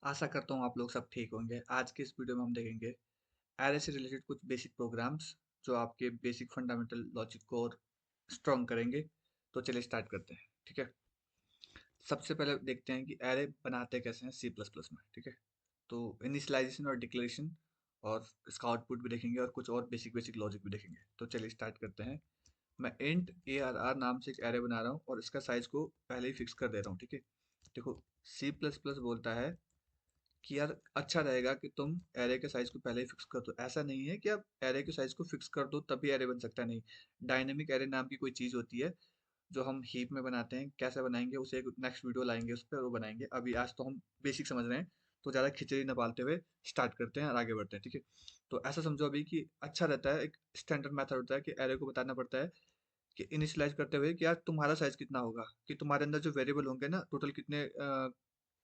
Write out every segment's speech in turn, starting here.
आशा करता हूँ आप लोग सब ठीक होंगे। आज के इस वीडियो में हम देखेंगे एरे से रिलेटेड कुछ बेसिक प्रोग्राम्स जो आपके बेसिक फंडामेंटल लॉजिक को और स्ट्रॉन्ग करेंगे। तो चलिए स्टार्ट करते हैं, ठीक है। सबसे पहले देखते हैं कि एरे बनाते कैसे हैं सी प्लस प्लस में, ठीक है। तो इनिशियलाइजेशन और डिक्लेरेशन और इसका आउटपुट भी देखेंगे और कुछ और बेसिक बेसिक लॉजिक भी देखेंगे। तो चलिए स्टार्ट करते हैं। मैं इंट ए आर आर नाम से एक एरे बना रहा हूँ और इसका साइज को पहले ही फिक्स कर दे रहा हूँ, ठीक है। देखो, सी प्लस प्लस बोलता है कि यार अच्छा रहेगा कि तुम एरे के साइज को पहले ही फिक्स कर दो। ऐसा नहीं है कि आप एरे के साइज को फिक्स कर दो तभी एरे बन सकता है, नहीं। डायनेमिक एरे नाम की कोई चीज होती है जो हम हीप में बनाते हैं। कैसे बनाएंगे उसे एक नेक्स्ट वीडियो लाएंगे, उस पर वो बनाएंगे। अभी आज तो हम बेसिक समझ रहे हैं, तो ज़्यादा खिचड़ी न पालते हुए स्टार्ट करते हैं और आगे बढ़ते हैं, ठीक है। तो ऐसा समझो अभी कि अच्छा रहता है, एक स्टैंडर्ड मेथड होता है कि एरे को बताना पड़ता है कि इनिशियलाइज करते हुए कि यार तुम्हारा साइज कितना होगा, कि तुम्हारे अंदर जो वेरिएबल होंगे ना, टोटल कितने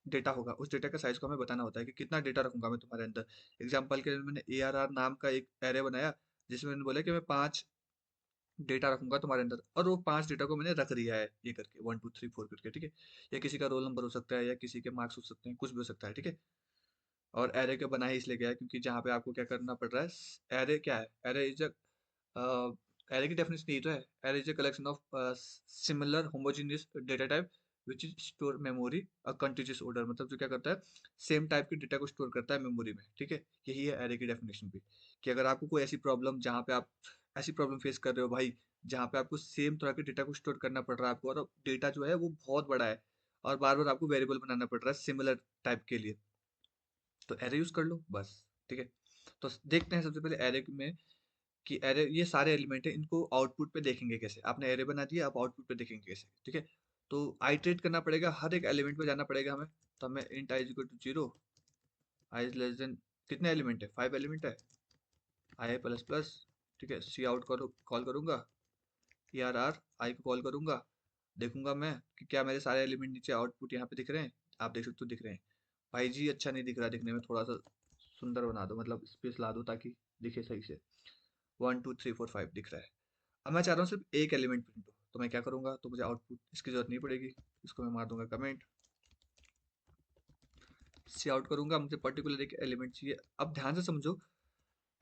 डेटा होगा, उस डेटा का साइज को हमें बताना होता है कि कितना डेटा रखूंगा मैं तुम्हारे अंदर। एग्जाम्पल के लिए मैंने ए आर आर नाम का एक एरे बनाया जिसमें मैंने बोला कि मैं 5 डेटा रखूंगा तुम्हारे अंदर, और वो 5 डेटा को मैंने रख दिया है ये करके 1 2 3 4 करके, ठीक है। या किसी का रोल नंबर हो सकता है या किसी के मार्क्स हो सकते हैं, कुछ भी हो सकता है, ठीक है। और एरे के बना ही इसलिए गया है क्योंकि जहाँ पे आपको क्या करना पड़ रहा है, एरे क्या है, एरे इज एरे की डेफिनेशन यही तो है। Array is a collection of similar homogeneous data type which is store memory continuous order. मतलब जो क्या करता है, सेम टाइप के डेटा को स्टोर करता है मेमोरी में, ठीक है। यही है एरे की डेफिनेशन भी। कि अगर आपको कोई ऐसी प्रॉब्लम, जहाँ पे आप ऐसी प्रॉब्लम फेस कर रहे हो भाई, जहाँ पे आपको सेम तरह के डेटा को स्टोर करना पड़ रहा है आपको, और डेटा जो है वो बहुत बड़ा है और बार बार आपको वेरिएबल बनाना पड़ रहा है सिमिलर टाइप के लिए, तो एरे यूज कर लो बस, ठीक है। तो देखते हैं सबसे पहले एरे में कि एरे, ये सारे एलिमेंट है, इनको आउटपुट पे देखेंगे कैसे। आपने एरे बना दिया, अब आउटपुट पे देखेंगे कैसे, ठीक है। तो आइटरेट करना पड़ेगा, हर एक एलिमेंट पे जाना पड़ेगा हमें। तो हमें int i equal to 0, i is less than, कितने एलिमेंट है, 5 एलिमेंट है, आई प्लस प्लस, ठीक है। सी आउट करो, कॉल करूंगा, ई आर आर आई को कॉल करूंगा, देखूंगा मैं कि क्या मेरे सारे एलिमेंट नीचे आउटपुट यहाँ पे दिख रहे हैं। आप देख सकते हो दिख रहे हैं। भाई जी अच्छा नहीं दिख रहा, दिखने में थोड़ा सा सुंदर बना दो, मतलब स्पेस ला दो ताकि दिखे सही से। 1 2 3 4 5 दिख रहा है। अब मैं चाह रहा हूँ सिर्फ एक एलिमेंट प्रिंट हो, तो मैं क्या करूंगा, तो मुझे आउटपुट इसकी जरूरत नहीं पड़ेगी, इसको मैं मार दूंगा कमेंट, सी आउट करूंगा, मुझे पर्टिकुलर एक एलिमेंट चाहिए। अब ध्यान से समझो,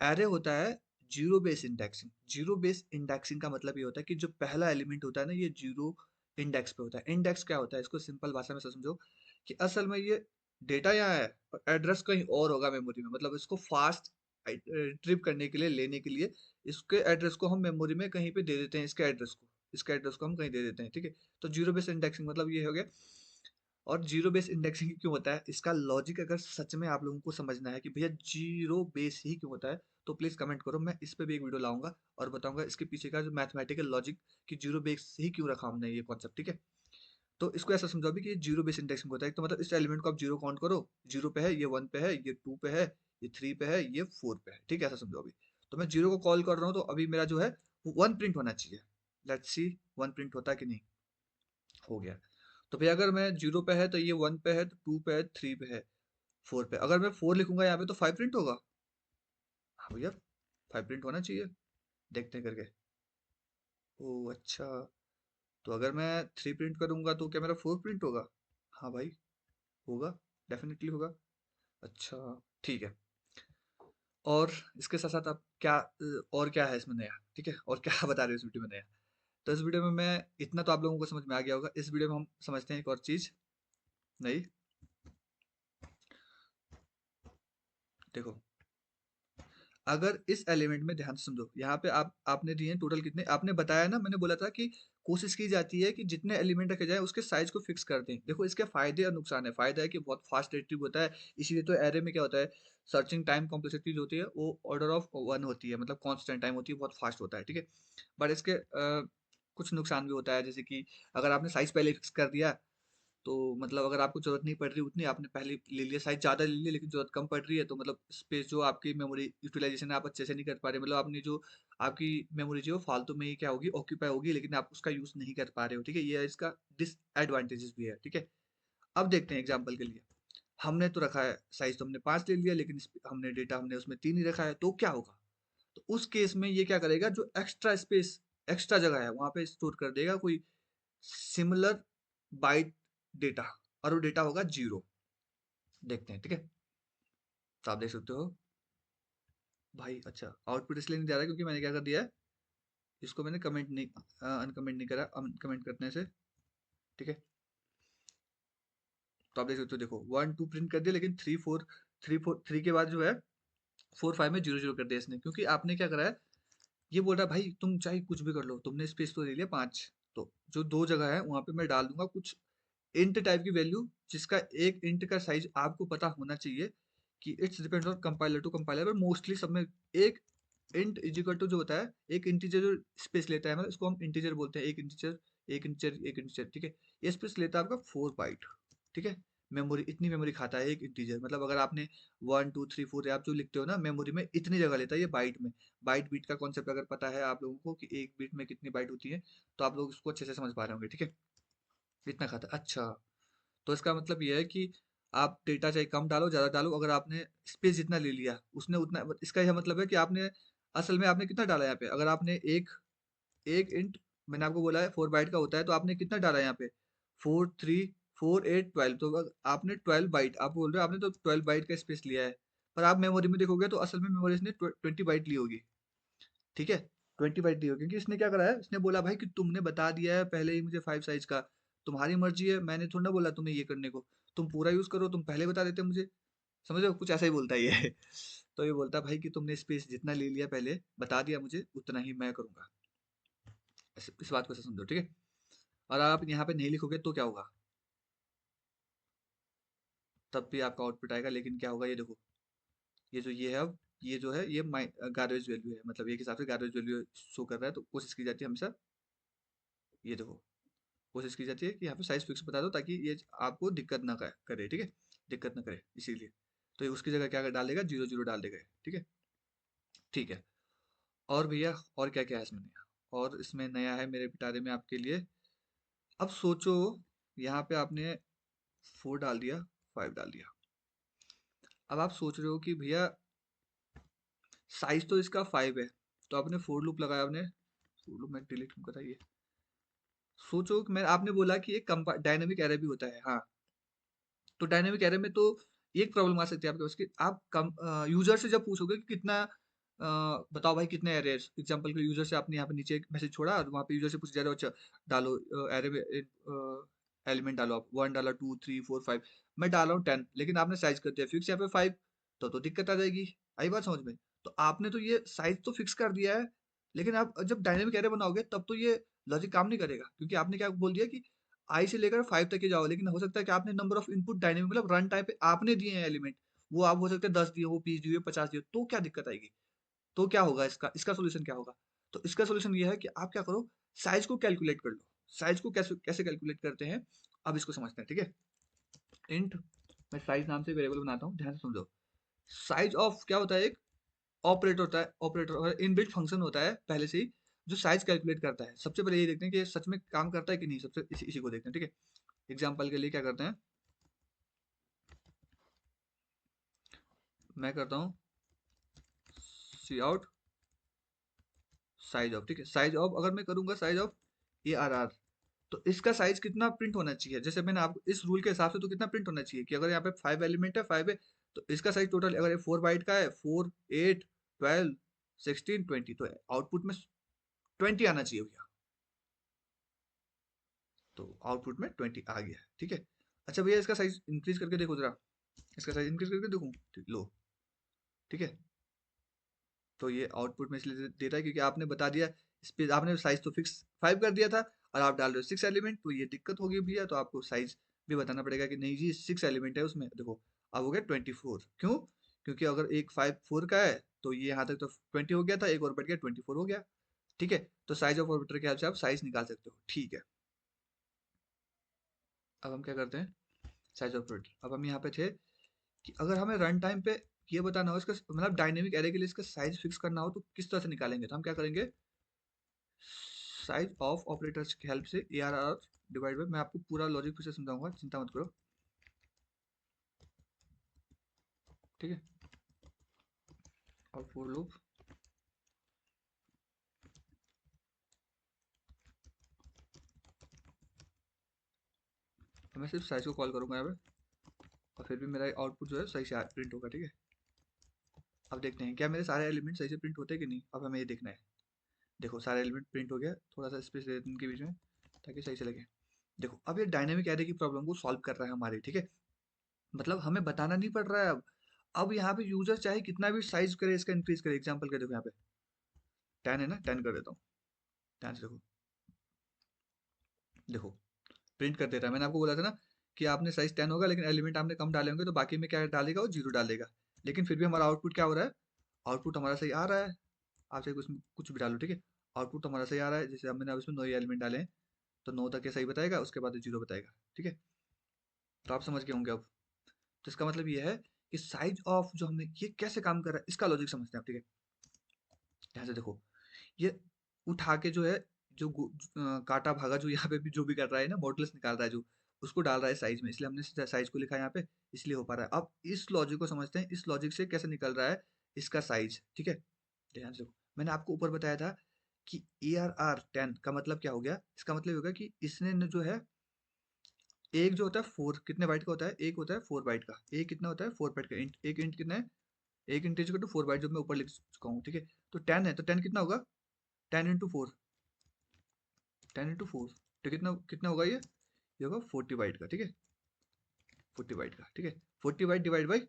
एरे होता है zero base indexing. Zero base indexing का मतलब ये होता है कि जो पहला एलिमेंट होता है ना, ये जीरो इंडेक्स पे होता है। इंडेक्स क्या होता है, इसको सिंपल भाषा में समझो कि असल में ये डेटा यहाँ है और एड्रेस कहीं और होगा मेमोरी में। मतलब इसको फास्ट ट्रिप करने के लिए, लेने के लिए, इसके एड्रेस को हम मेमोरी में कहीं पे दे देते हैं, इसके एड्रेस को हम कहीं दे देते हैं, ठीक है। तो जीरो बेस इंडेक्सिंग मतलब ये हो गया। और जीरो बेस इंडेक्सिंग क्यों होता है, इसका लॉजिक अगर सच में आप लोगों को समझना है कि भैया जीरो बेस ही क्यों होता है, तो प्लीज कमेंट करो। मैं इस पे भी एक वीडियो लाऊंगा और बताऊंगा इसके पीछे का जो मैथमेटिकल लॉजिक, कि जीरो बेस ही क्यों रखा हमने ये कॉन्सेप्ट, ठीक है। तो इसको ऐसा समझो भी कि ये जीरो बेस इंडेक्सिंग होता है, तो मतलब इस एलिमेंट को आप जीरो काउंट करो, जीरो पे है, ये 1 पे है, ये 2 पे है, ये 3 पे है, ये 4 पे है, ठीक है। ऐसा समझो अभी। तो मैं जीरो को कॉल कर रहा हूँ, तो अभी मेरा जो है 1 प्रिंट होना चाहिए। लेट्स सी 1 प्रिंट होता है कि नहीं। हो गया। तो भैया अगर मैं जीरो पे है तो ये 1 पे है, तो 2 पे है, 3 पे है, 4 पे। अगर मैं 4 लिखूंगा यहाँ पे तो 5 प्रिंट होगा। हाँ भैया, 5 प्रिंट होना चाहिए। देखते हैं करके। ओ अच्छा, तो अगर मैं 3 प्रिंट करूंगा तो क्या मेरा 4 प्रिंट होगा। हाँ भाई, होगा, डेफिनेटली होगा। अच्छा, ठीक है। और इसके साथ साथ आप क्या और क्या है इसमें नया, ठीक है, और क्या बता रहे हो इस वीडियो में नया। तो इस वीडियो में मैं, इतना तो आप लोगों को समझ में आ गया होगा। इस वीडियो में हम समझते हैं एक और चीज। नहीं, देखो, अगर इस एलिमेंट में ध्यान से समझो, यहाँ पे आपने दिए हैं टोटल कितने, आपने बताया ना, मैंने बोला था कि कोशिश की जाती है कि जितने एलिमेंट रखे जाए उसके साइज को फिक्स कर दें। देखो इसके फायदे और नुकसान है। फायदा है कि बहुत फास्ट रिट्रीव होता है, इसीलिए तो एरे में क्या होता है, सर्चिंग टाइम कॉम्प्लेक्सिटी जो होती है वो ऑर्डर ऑफ 1 होती है, मतलब कॉन्स्टेंट टाइम होती है, बहुत फास्ट होता है, ठीक है। बट इसके कुछ नुकसान भी होता है, जैसे कि अगर आपने साइज पहले फिक्स कर दिया, तो मतलब अगर आपको जरूरत नहीं पड़ रही उतनी, आपने पहले ले लिया, साइज ज़्यादा ले लिया, लेकिन जरूरत कम पड़ रही है, तो मतलब स्पेस जो आपकी मेमोरी यूटिलाइजेशन है आप अच्छे से नहीं कर पा रहे। मतलब आपने जो आपकी मेमोरी जो फालतू में ही क्या होगी, ऑक्यूपाई होगी, लेकिन आप उसका यूज़ नहीं कर पा रहे हो, ठीक है। ये इसका डिसएडवांटेजेस भी है, ठीक है। अब देखते हैं एग्जाम्पल के लिए, हमने तो रखा है साइज, तो हमने 5 ले लिया, लेकिन हमने डेटा हमने उसमें 3 ही रखा है, तो क्या होगा। तो उस केस में ये क्या करेगा, जो एक्स्ट्रा स्पेस, एक्स्ट्रा जगह है वहां पे स्टोर कर देगा कोई सिमिलर बाइट डेटा, और वो डेटा होगा जीरो। देखते हैं, ठीक है। तो आप देख सकते हो भाई, अच्छा आउटपुट इसलिए नहीं जा रहा क्योंकि मैंने क्या कर दिया है, इसको मैंने कमेंट नहीं, अनकमेंट नहीं करा अनकमेंट करने से, ठीक है। तो आप देख सकते हो, देखो 1 2 प्रिंट कर दिया, लेकिन 3 के बाद जो है 4 5 में 0 0 कर दिया इसने, क्योंकि आपने क्या करा है, ये बोल रहा है भाई तुम चाहे कुछ भी कर लो, तुमने स्पेस तो ले लिया 5, तो जो 2 जगह है वहां पे मैं डाल दूंगा कुछ इंट टाइप की वैल्यू, जिसका एक इंट का साइज आपको पता होना चाहिए कि it's depend on compiler to compiler, पर मोस्टली सब में एक इंट इज इक्वल टू जो होता है, एक इंटीजर जो स्पेस लेता है, मतलब इसको हम इंटीजर बोलते हैं, एक इंटीजर, ठीक है। ये स्पेस लेता है आपका 4 बाइट, ठीक है। मेमोरी, इतनी मेमोरी खाता है एक इंटीजर, मतलब अगर आपने 1 2 3 4 आप जो लिखते हो ना मेमोरी में, इतनी जगह लेता है ये बाइट में। बाइट बीट का कॉन्सेप्ट अगर पता है आप लोगों को कि एक बीट में कितनी बाइट होती है, तो आप लोग इसको अच्छे से समझ पा रहे होंगे, ठीक है। इतना खाता है, अच्छा। तो इसका मतलब ये है कि आप डेटा चाहे कम डालो ज़्यादा डालो, अगर आपने स्पेस जितना ले लिया उसने उतना, इसका यह मतलब है कि आपने असल में आपने कितना डाला यहाँ पे, अगर आपने एक एक इंट, मैंने आपको बोला है 4 बाइट का होता है, तो आपने कितना डाला यहाँ पे, 4 3 4 8 12, तो आपने 12 बाइट, आप बोल रहे हो आपने तो 12 बाइट का स्पेस लिया है, पर आप मेमोरी में देखोगे तो असल में मेमोरी इसने 20 बाइट ली होगी, ठीक है। 20 बाइट दी होगी, क्योंकि इसने क्या करा है, इसने बोला भाई कि तुमने बता दिया है पहले ही मुझे 5 साइज का, तुम्हारी मर्जी है, मैंने थोड़ा ना बोला तुम्हें ये करने को, तुम पूरा यूज करो, तुम पहले बता देते मुझे, समझ रहे हो, कुछ ऐसा ही बोलता है ये। तो ये बोलता है भाई कि तुमने स्पेस जितना ले लिया पहले बता दिया मुझे, उतना ही मैं करूंगा। इस बात को ऐसे समझो, ठीक है। और आप यहाँ पे नहीं लिखोगे तो क्या होगा, तब भी आपका आउटपुट आएगा, लेकिन क्या होगा ये देखो, ये जो ये है अब, ये जो है ये गार्बेज वैल्यू है, मतलब एक हिसाब से गार्बेज वैल्यू शो कर रहा है, तो कोशिश की जाती है हमेशा, ये देखो, कोशिश की जाती है कि यहाँ पे साइज फिक्स बता दो, ताकि ये आपको दिक्कत ना करे, ठीक है, दिक्कत ना करे इसीलिए। तो ये उसकी जगह क्या डालेगा, 0 0 डाल देगा, ठीक है। ठीक है। और भैया, और क्या क्या है इसमें नया, और इसमें नया है मेरे पिटारे में आपके लिए। अब सोचो, यहाँ पे आपने 4 डाल दिया, 5 डाल दिया, अब आप सोच रहे हो कि भैया साइज तो इसका 5 है, तो आपने फोर लूप लगाया, आपने फोर लूप, मैं डिलीट क्यों करा ये, सोचो कि मैं, आपने बोला कि एक डायनेमिक एरे भी होता है, हाँ। तो डायनेमिक एरे में तो एक प्रॉब्लम आ सकती है आपके पास कि आप कम यूजर से जब पूछोगे कि कितना बताओ भाई कितने एरे, एग्जांपल के यूजर से आपने यहाँ पे नीचे एक मैसेज छोड़ा और वहाँ पे यूजर से पूछ जा रहे हो, अच्छा डालो एरे में एलिमेंट डालो, आप 1 डाला, 2 3 4 5, मैं डाल रहा हूँ 10, लेकिन आपने साइज कर दिया फिक्स यहाँ पे 5, तो दिक्कत आ जाएगी। आई बात समझ में। तो आपने तो ये साइज तो फिक्स कर दिया है, लेकिन आप जब डायनेमिक एरे बनाओगे तब तो ये लॉजिक काम नहीं करेगा, क्योंकि आपने क्या बोल दिया कि आई से लेकर 5 तक ही जाओ, लेकिन हो सकता है कि आपने नंबर ऑफ इनपुट डायनेमिक, मतलब रन टाइम पे आपने दिए हैं एलिमेंट, वो आप हो सकते हैं 10 दिए हो, 20 दिए हो, 50 दिए हो, तो क्या दिक्कत आएगी। तो क्या होगा इसका इसका सोल्यूशन क्या होगा, तो इसका सोल्यूशन ये है कि आप क्या करो, साइज को कैलकुलेट कर लो। साइज को कैसे कैसे कैलकुलेट करते हैं, अब इसको समझते हैं, ठीक है। इंट, मैं साइज नाम से वेरिएबल बनाता हूँ, ध्यान से समझो। साइज ऑफ क्या होता है, एक ऑपरेटर होता है, ऑपरेटर इनबिल्ट फंक्शन होता है पहले से ही, जो साइज कैलकुलेट करता है। सबसे पहले ये देखते हैं कि ये सच में काम करता है कि नहीं, सबसे इसी को देखते हैं, ठीक है। एग्जाम्पल के लिए क्या करते हैं, मैं करता हूँ सी आउट साइज ऑफ, ठीक है। साइज ऑफ अगर मैं करूंगा साइज ऑफ ARR, तो इसका साइज कितना प्रिंट होना चाहिए, जैसे मैंने आपको इस रूल के हिसाब से तो कितना प्रिंट होना चाहिए कि अगर यहाँ पे 5 एलिमेंट है, 5 है, तो इसका साइज टोटल अगर ये 4 बाइट का है, 4 8 12 16 20, तो आउटपुट में 20 आना चाहिए भैया। तो आउटपुट में 20 आ गया है, ठीक है। अच्छा भैया, इसका साइज इंक्रीज करके देखो जरा, इसका साइज इंक्रीज करके देखूं, लो, ठीक है। तो ये आउटपुट में इसलिए दे रहा है क्योंकि आपने बता दिया, इस पे आपने साइज तो फिक्स 5 कर दिया था, और आप डाल रहे हो 6 एलिमेंट, तो ये दिक्कत होगी भैया, तो आपको साइज भी बताना पड़ेगा कि नहीं जी 6 एलिमेंट है उसमें, देखो अब हो गया 24, क्यों, क्योंकि अगर एक 5 4 का है, तो ये यहाँ तक तो 20 हो गया था, एक और बढ़ गया 24 हो गया, ठीक है। तो साइज ऑफ ऑर्बिटर के हिसाब से आप साइज निकाल सकते हो, ठीक है। अब हम क्या करते हैं, साइज ऑफ ऑर्बिटर, अब हम यहाँ पे थे कि अगर हमें रन टाइम पे ये बताना हो इसका, मतलब डायनेमिक एरे के लिए इसका साइज फिक्स करना हो, तो किस तरह से निकालेंगे, तो हम क्या करेंगे, साइज ऑफ ऑपरेटर्स की हेल्प से ARR डिवाइड बाय, मैं आपको पूरा लॉजिक फिर से समझाऊंगा, चिंता मत करो, ठीक है। और फॉर लूप, मैं सिर्फ साइज को कॉल करूंगा यहाँ पे, और फिर भी मेरा आउटपुट जो है सही से प्रिंट होगा, ठीक है। अब देखते हैं क्या मेरे सारे एलिमेंट सही से प्रिंट होते हैं कि नहीं, अब हमें ये देखना है। देखो सारे एलिमेंट प्रिंट हो गया, थोड़ा सा स्पेस दे देते हैं इनके बीच में ताकि सही से लगे। देखो अब ये डायनेमिक एरे की प्रॉब्लम को सॉल्व कर रहा है हमारी, ठीक है। मतलब हमें बताना नहीं पड़ रहा है अब यहाँ पे यूजर चाहे कितना भी साइज करे इसका इंक्रीज करे। एग्जाम्पल के देखो यहाँ पे 10 है ना, 10 कर देता हूँ। 10 से देखो, देखो प्रिंट कर देता है। मैंने आपको बोला था ना कि आपने साइज 10 होगा, लेकिन एलिमेंट आपने कम डाले होंगे तो बाकी में क्या डालेगा, वो 0 डालेगा। लेकिन फिर भी हमारा आउटपुट क्या हो रहा है, आउटपुट हमारा सही आ रहा है। आप चाहे कुछ कुछ भी डालो, ठीक है, आउटपुट हमारा सही आ रहा है। जैसे हमने अब इसमें 9 एलिमेंट डाले हैं तो 9 तक ये सही बताएगा, उसके बाद 0 बताएगा, ठीक है। तो आप समझ गए होंगे अब। तो इसका मतलब ये है कि साइज ऑफ जो हमने ये कैसे काम कर रहा है इसका लॉजिक समझते हैं आप, ठीक है। यहाँ से देखो ये उठा के जो है, जो काटा भागा जो यहाँ पे भी जो भी कर रहा है ना, मॉडुलस निकाल रहा है जो, उसको डाल रहा है साइज में, इसलिए हमने साइज को लिखा है यहाँ पे, इसलिए हो पा रहा है। अब इस लॉजिक को समझते हैं, इस लॉजिक से कैसे निकल रहा है इसका साइज, ठीक है। ध्यान से देखो, मैंने आपको ऊपर बताया था कि ARR10 का मतलब क्या हो गया। इसका मतलब होगा कि इसने जो है, एक जो होता है 4 कितने बाइट का होता है, एक होता है 4 बाइट का, एक कितना होता है 4 बाइट का इंट, एक इंट कितना है, एक इंट इक्वल टू 4 बाइट जो मैं ऊपर लिख चुका हूँ, ठीक है। तो 10 है तो 10 कितना होगा, 10 इंटू 4, 10 इंटू 4, तो कितना कितना होगा ये होगा 40 बाइट का, ठीक है, 40 बाइट का, ठीक है। 40 बाइट डिवाइड बाई,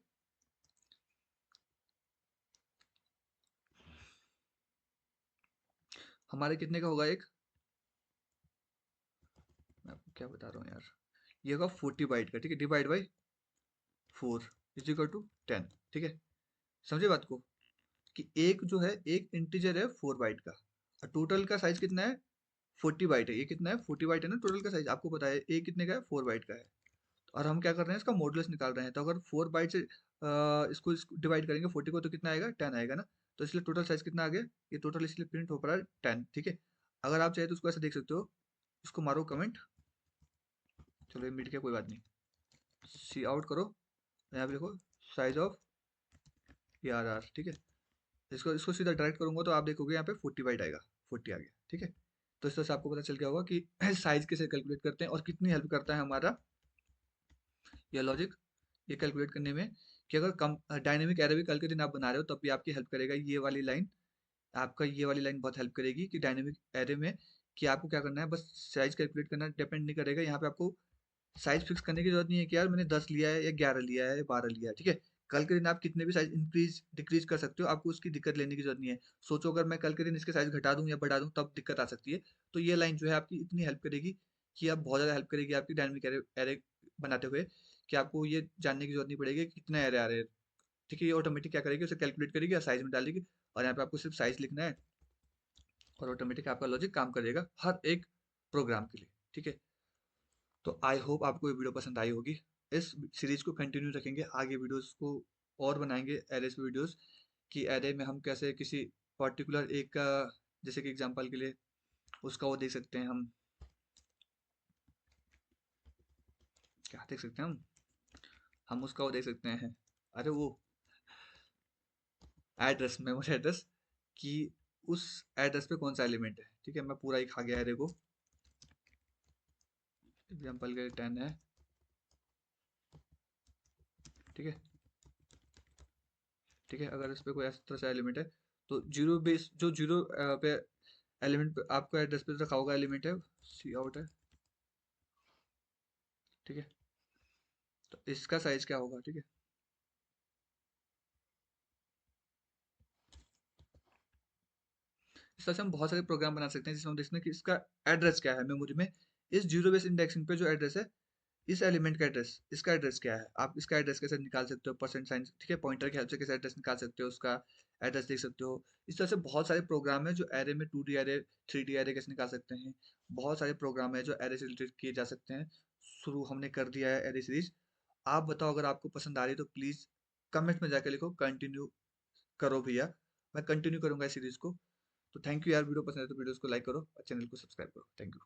हमारे कितने का होगा एक, मैं आपको क्या बता रहा हूँ यार, ये होगा 40 बाइट का, ठीक है, divide by 4 is equal to 10, ठीक है। समझे बात को, कि एक जो है एक इंटीजर है 4 बाइट का, और टोटल का साइज कितना है 40 बाइट है। ये कितना है 40 बाइट है ना, टोटल का साइज आपको पता है, ए कितने का है 4 बाइट का है। और हम क्या कर रहे हैं, इसका मॉडुलस निकाल रहे हैं। तो अगर 4 बाइट से इसको डिवाइड करेंगे 40 को तो कितना आएगा, 10 आएगा ना। तो इसलिए टोटल साइज कितना आ गया, ये टोटल इसलिए प्रिंट हो पा रहा है 10, ठीक है। अगर आप चाहे तो उसको ऐसे देख सकते हो, इसको मारो कमेंट, चलो ये मिट गया कोई बात नहीं, सी आउट करो, यहाँ पे लिखो साइज ऑफ ARR, ठीक है। इसको इसको सीधा डायरेक्ट करूंगा तो आप देखोगे यहाँ पे 40 बाइट आएगा, 40 आ गया, ठीक है। तो इस तरह से आपको पता चल गया होगा कि साइज कैसे कैलकुलेट करते हैं और कितनी हेल्प करता है हमारा यह लॉजिक ये कैलकुलेट करने में, कि अगर कम डायनेमिक एरे भी कल के दिन आप बना रहे हो तब भी आपकी हेल्प करेगा ये वाली लाइन। आपका ये वाली लाइन बहुत हेल्प करेगी कि डायनेमिक एरे में, कि आपको क्या करना है, बस साइज कैलकुलेट करना डिपेंड नहीं करेगा। यहाँ पे आपको साइज फिक्स करने की जरूरत नहीं है कि यार मैंने 10 लिया है या 11 लिया है या 12 लिया है, ठीक है। कल के दिन आप कितने भी साइज इंक्रीज डिक्रीज कर सकते हो, आपको उसकी दिक्कत लेने की जरूरत नहीं है। सोचो अगर मैं कल के दिन इसके साइज घटा दूं या बढ़ा दूं तब दिक्कत आ सकती है। तो ये लाइन जो है आपकी इतनी हेल्प करेगी कि आप बहुत ज़्यादा हेल्प करेगी आपकी डायनेमिक एरे एरे बनाते हुए, कि आपको ये जानने की जरूरत नहीं पड़ेगी कि कितने एरे आ रहे हैं, ठीक है। ये ऑटोमेटिक क्या करेगी, उसे कैलकुलेट करेगी और साइज में डालेगी, और यहाँ पे आपको सिर्फ साइज लिखना है और ऑटोमेटिक आपका लॉजिक काम करेगा हर एक प्रोग्राम के लिए, ठीक है। तो आई होप आपको ये वीडियो पसंद आई होगी। इस सीरीज को कंटिन्यू रखेंगे, आगे वीडियोस को और बनाएंगे एरेस वीडियोस, कि एरे में हम कैसे किसी पर्टिकुलर एक का, जैसे कि एग्जांपल के लिए उसका वो देख सकते हैं हम, क्या देख सकते हैं हम उसका वो देख सकते हैं, अरे वो एड्रेस, मेमोरी एड्रेस, कि उस एड्रेस पे कौन सा एलिमेंट है, ठीक है। मैं पूरा ही खा गया एरे को, एग्जांपल के लिए 10 है, ठीक है, ठीक है। अगर इस पे कोई इस तरह से एलिमेंट है तो जीरो बेस जो जीरो पे एलिमेंट पे आपको एड्रेस पे रखा होगा एलिमेंट है, सी आउट है, ठीक है। तो इसका साइज क्या होगा, ठीक है। इस तरह से हम बहुत सारे प्रोग्राम बना सकते हैं जिसमें हम देखते हैं कि इसका एड्रेस क्या है मेमोरी में, इस जीरो बेस इंडेक्सिंग पे जो एड्रेस है, इस एलिमेंट का एड्रेस, इसका एड्रेस क्या है, आप इसका एड्रेस कैसे निकाल सकते हो, परसेंट साइन, ठीक है, पॉइंटर की हेल्प से कैसे एड्रेस निकाल सकते हो, उसका एड्रेस देख सकते हो। इस तरह से बहुत सारे प्रोग्राम है जो एरे में 2D एरे, 3D एरे कैसे निकाल सकते हैं। बहुत सारे प्रोग्राम है जो एरे से रिलेटेड किए जा सकते हैं। शुरू हमने कर दिया है एरे सीरीज। आप बताओ अगर आपको पसंद आ रही है तो प्लीज़ कमेंट में जाकर लिखो कंटिन्यू करो भैया, मैं कंटिन्यू करूंगा इस सीरीज को। तो थैंक यू यार, वीडियो पसंद है तो वीडियोस को लाइक करो और चैनल को सब्सक्राइब करो, थैंक यू।